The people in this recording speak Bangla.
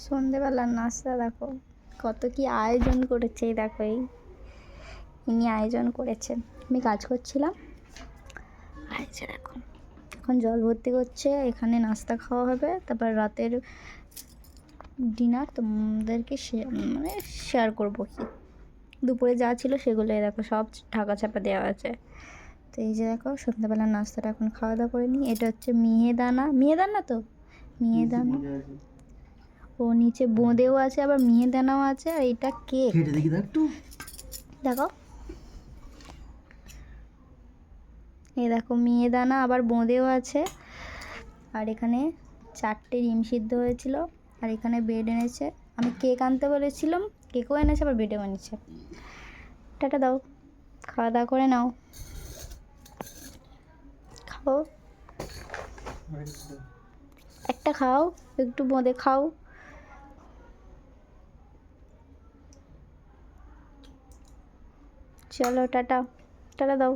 সন্ধেবেলার নাস্তা দেখো কত কি আয়োজন করেছে, এই দেখো ইনি আয়োজন করেছেন। আমি কাজ করছিলাম, আর এই যে দেখো এখন জল ভর্তি করছে, এখানে নাস্তা খাওয়া হবে, তারপর রাতের ডিনার তোমাদেরকে মানে শেয়ার করবো। কি দুপুরে যা ছিল সেগুলো দেখো সব ঢাকা চাপা দেওয়া আছে। তো এই যে দেখো সন্ধ্যাবেলার নাস্তাটা এখন খাওয়া দাওয়া করে নিই। এটা হচ্ছে মিহিদানা, মিহিদানা তো মিহিদানা, ও নিচে বোঁদেও আছে আবার মিহিদানাও আছে। আর এটা কেক, দেখো এই দেখো মিহিদানা আবার বোঁদেও আছে। আর এখানে 4টে ডিম সিদ্ধ হয়েছিল, আর এখানে ব্রেড এনেছে। আমি কেক আনতে বলেছিলাম, কেকও এনেছে আবার ব্রেডও এনেছে। টাটা দাও, খাওয়া দাওয়া করে নাও, খাও একটা খাও, একটু বোঁদে খাও। চলো টাটা, টাটা দাও।